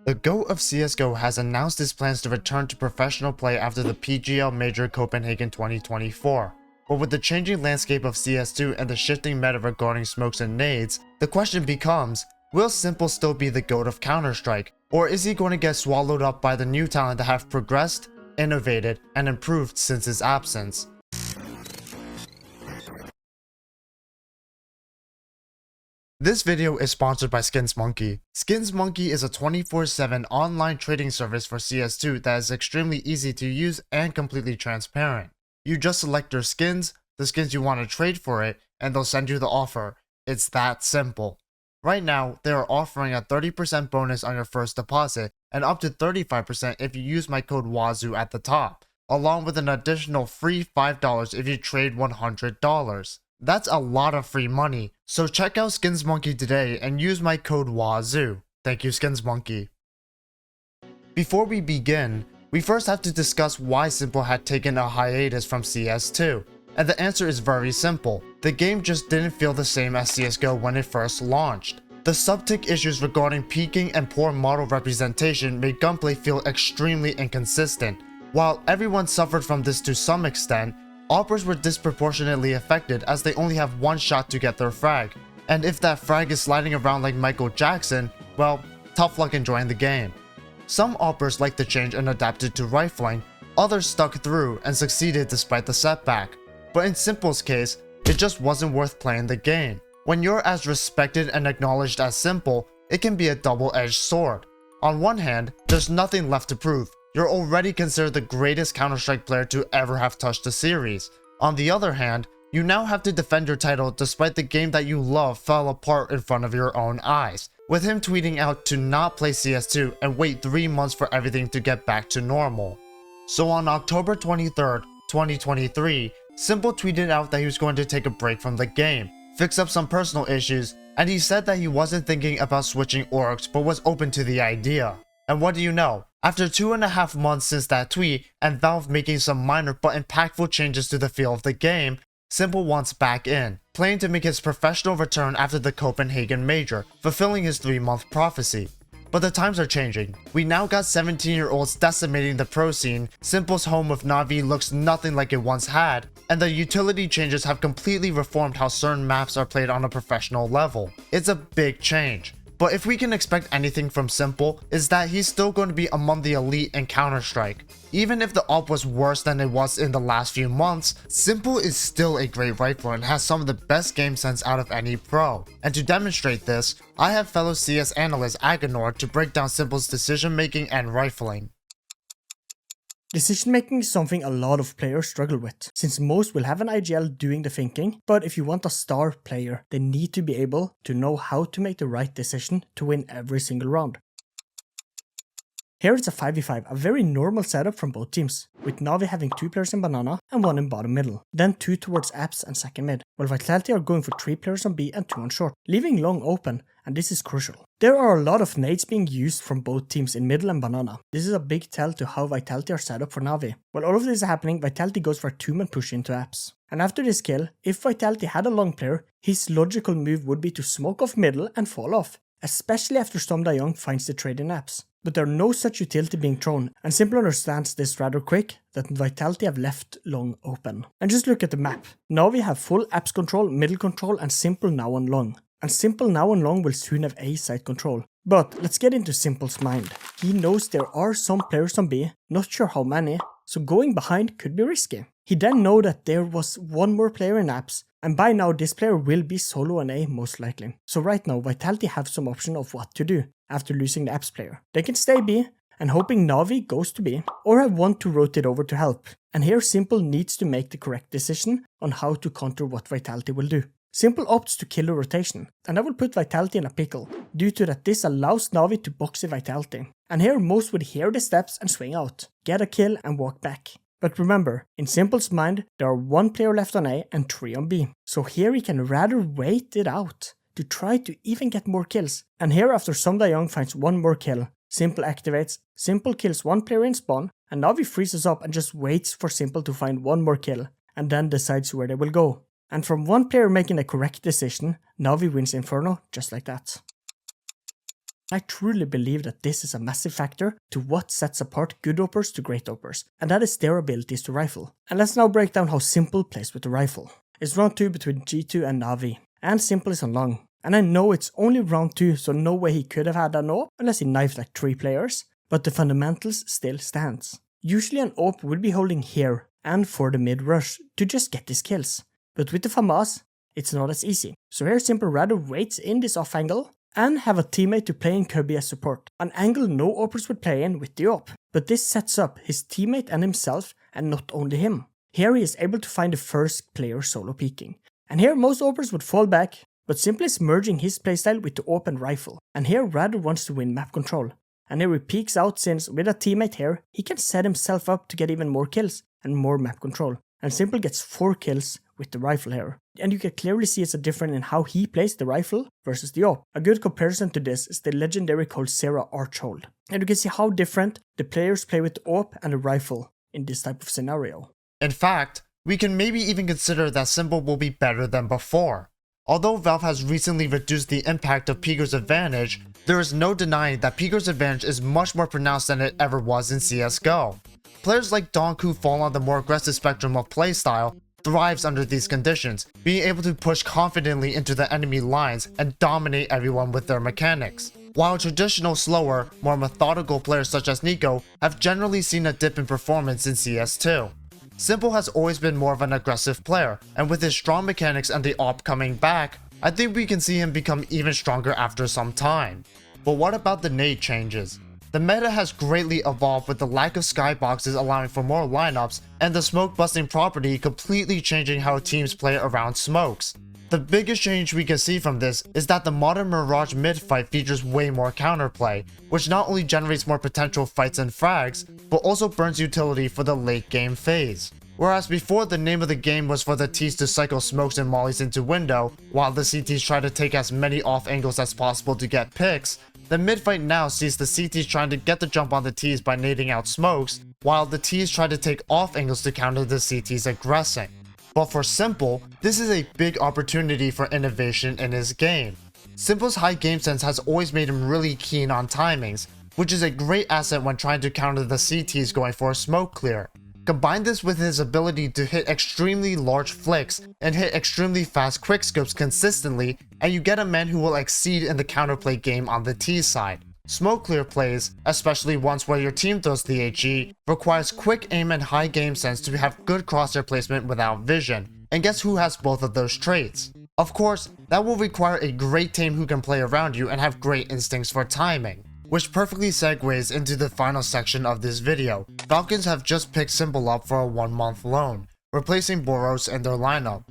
The GOAT of CSGO has announced his plans to return to professional play after the PGL Major Copenhagen 2024. But with the changing landscape of CS2 and the shifting meta regarding smokes and nades, the question becomes, will Simple still be the GOAT of Counter-Strike, or is he going to get swallowed up by the new talent that have progressed, innovated, and improved since his absence? This video is sponsored by SkinsMonkey. SkinsMonkey is a 24/7 online trading service for CS2 that is extremely easy to use and completely transparent. You just select your skins, the skins you want to trade for it, and they'll send you the offer. It's that simple. Right now, they are offering a 30% bonus on your first deposit and up to 35% if you use my code WAZOO at the top, along with an additional free $5 if you trade $100. That's a lot of free money, so check out SkinsMonkey today and use my code WAZOO. Thank you, SkinsMonkey. Before we begin, we first have to discuss why Simple had taken a hiatus from CS2, and the answer is very simple. The game just didn't feel the same as CSGO when it first launched. The subtick issues regarding peaking and poor model representation made gunplay feel extremely inconsistent. While everyone suffered from this to some extent, Oppers were disproportionately affected as they only have one shot to get their frag, and if that frag is sliding around like Michael Jackson, well, tough luck enjoying the game. Some Oppers liked the change and adapted to rifling, others stuck through and succeeded despite the setback. But in Simple's case, it just wasn't worth playing the game. When you're as respected and acknowledged as Simple, it can be a double-edged sword. On one hand, there's nothing left to prove. You're already considered the greatest Counter-Strike player to ever have touched the series. On the other hand, you now have to defend your title despite the game that you love fell apart in front of your own eyes, with him tweeting out to not play CS2 and wait 3 months for everything to get back to normal. So on October 23rd, 2023, Simple tweeted out that he was going to take a break from the game, fix up some personal issues, and he said that he wasn't thinking about switching orgs but was open to the idea. And what do you know? After 2.5 months since that tweet and Valve making some minor but impactful changes to the feel of the game, Simple wants back in, planning to make his professional return after the Copenhagen Major, fulfilling his 3-month prophecy. But the times are changing. We now got 17-year-olds decimating the pro scene, Simple's home with Navi looks nothing like it once had, and the utility changes have completely reformed how certain maps are played on a professional level. It's a big change. But if we can expect anything from Simple, is that he's still going to be among the elite in Counter-Strike. Even if the op was worse than it was in the last few months, Simple is still a great rifler and has some of the best game sense out of any pro. And to demonstrate this, I have fellow CS analyst AGONOR to break down Simple's decision making and rifling. Decision making is something a lot of players struggle with, since most will have an IGL doing the thinking, but if you want a star player, they need to be able to know how to make the right decision to win every single round. Here it's a 5v5, a very normal setup from both teams, with Navi having 2 players in banana and 1 in bottom middle, then 2 towards apps and second mid, while Vitality are going for 3 players on B and 2 on short, leaving long open, and this is crucial. There are a lot of nades being used from both teams in middle and banana. This is a big tell to how Vitality are set up for Navi. While all of this is happening, Vitality goes for a 2-man push into apps. And after this kill, if Vitality had a long player, his logical move would be to smoke off middle and fall off, especially after Young finds the trade in apps. But there are no such utility being thrown, and Simple understands this rather quick that Vitality have left long open. And just look at the map. Navi have full apps control, middle control, and Simple now on long. And Simple now on long will soon have A side control. But let's get into Simple's mind. He knows there are some players on B, not sure how many, so going behind could be risky. He then know that there was 1 more player in apps, and by now this player will be solo on A most likely. So right now Vitality have some option of what to do after losing the apps player. They can stay B and hoping Navi goes to B, or have 1 to rotate over to help. And here Simple needs to make the correct decision on how to counter what Vitality will do. Simple opts to kill the rotation, and that will put Vitality in a pickle, due to that this allows Navi to box the Vitality. And here most would hear the steps and swing out, get a kill and walk back. But remember, in Simple's mind, there are 1 player left on A and 3 on B. So here he can rather wait it out to try to even get more kills. And here after Young finds 1 more kill, Simple activates, Simple kills 1 player in spawn, and Navi freezes up and just waits for Simple to find 1 more kill, and then decides where they will go. And from 1 player making the correct decision, Navi wins Inferno just like that. I truly believe that this is a massive factor to what sets apart good oppers to great oppers, and that is their abilities to rifle. And let's now break down how Simple plays with the rifle. It's round 2 between G2 and Navi, and Simple is on long. And I know it's only round 2, so no way he could have had an AWP unless he knifed like 3 players, but the fundamentals still stands. Usually an AWP would be holding here and for the mid rush to just get his kills, but with the FAMAS, it's not as easy. So here Simple rather waits in this off angle and have a teammate to play in Cubby as support, an angle no oppers would play in with the AWP, but this sets up his teammate and himself and not only him. Here he is able to find the first player solo peeking, and here most oppers would fall back, but Simple is merging his playstyle with the AWP and rifle, and here rather wants to win map control. And here he peeks out since with a teammate here, he can set himself up to get even more kills and more map control. And Simple gets 4 kills with the rifle here. And you can clearly see it's a difference in how he plays the rifle versus the AWP. A good comparison to this is the legendary Coldzera Archhold. And you can see how different the players play with the AWP and the rifle in this type of scenario. In fact, we can maybe even consider that Simple will be better than before. Although Valve has recently reduced the impact of Peeker's advantage, there is no denying that Peeker's advantage is much more pronounced than it ever was in CSGO. Players like Donk who fall on the more aggressive spectrum of playstyle thrives under these conditions, being able to push confidently into the enemy lines and dominate everyone with their mechanics. While traditional slower, more methodical players such as Nico have generally seen a dip in performance in CS2. Simple has always been more of an aggressive player, and with his strong mechanics and the AWP coming back, I think we can see him become even stronger after some time. But what about the nade changes? The meta has greatly evolved with the lack of skyboxes allowing for more lineups, and the smoke busting property completely changing how teams play around smokes. The biggest change we can see from this is that the modern Mirage mid fight features way more counterplay, which not only generates more potential fights and frags, but also burns utility for the late game phase. Whereas before the name of the game was for the T's to cycle smokes and mollies into window, while the CTs try to take as many off angles as possible to get picks, the mid fight now sees the CTs trying to get the jump on the T's by nading out smokes, while the T's try to take off angles to counter the CTs aggressing. But for Simple, this is a big opportunity for innovation in his game. Simple's high game sense has always made him really keen on timings, which is a great asset when trying to counter the CTs going for a smoke clear. Combine this with his ability to hit extremely large flicks and hit extremely fast quickscopes consistently, and you get a man who will exceed in the counterplay game on the T side. Smoke clear plays, especially ones where your team throws the HE, requires quick aim and high game sense to have good crosshair placement without vision, and guess who has both of those traits? Of course, that will require a great team who can play around you and have great instincts for timing. Which perfectly segues into the final section of this video. Falcons have just picked Simple up for a 1-month loan, replacing Boros in their lineup.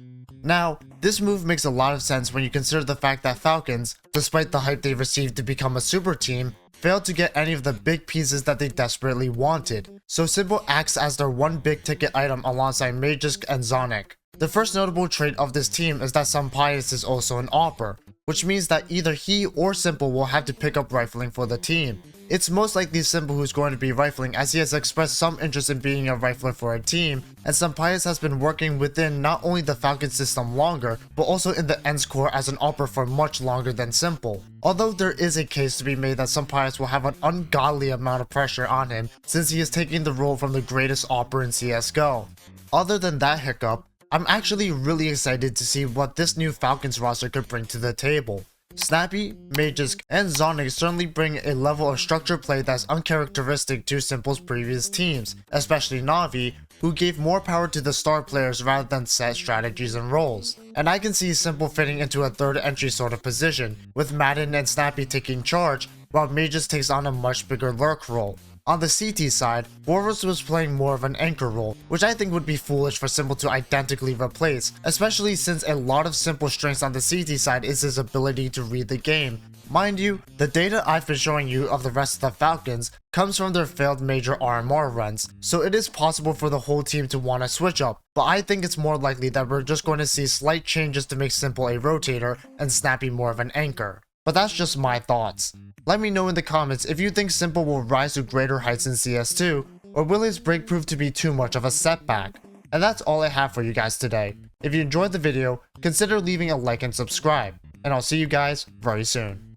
Now, this move makes a lot of sense when you consider the fact that Falcons, despite the hype they received to become a super team, failed to get any of the big pieces that they desperately wanted, so Simple acts as their one big ticket item alongside Magisk and Zonic. The first notable trait of this team is that sunpayus is also an AWPer, which means that either he or Simple will have to pick up rifling for the team. It's most likely Simple who's going to be rifling, as he has expressed some interest in being a rifler for a team, and sunpayus has been working within not only the Falcon system longer, but also in the ENS core as an AWPer for much longer than Simple. Although there is a case to be made that sunpayus will have an ungodly amount of pressure on him, since he is taking the role from the greatest AWPer in CSGO. Other than that hiccup, I'm actually really excited to see what this new Falcons roster could bring to the table. Snappi, Magisk, and Zonic certainly bring a level of structured play that's uncharacteristic to Simple's previous teams, especially Navi, who gave more power to the star players rather than set strategies and roles. And I can see Simple fitting into a third entry sort of position, with Maden and Snappi taking charge, while Magisk takes on a much bigger lurk role. On the CT side, Boros was playing more of an anchor role, which I think would be foolish for Simple to identically replace, especially since a lot of Simple's strengths on the CT side is his ability to read the game. Mind you, the data I've been showing you of the rest of the Falcons comes from their failed major RMR runs, so it is possible for the whole team to want to switch up, but I think it's more likely that we're just going to see slight changes to make Simple a rotator and Snappi more of an anchor. But that's just my thoughts. Let me know in the comments if you think Simple will rise to greater heights in CS2, or will his break prove to be too much of a setback? And that's all I have for you guys today. If you enjoyed the video, consider leaving a like and subscribe, and I'll see you guys very soon.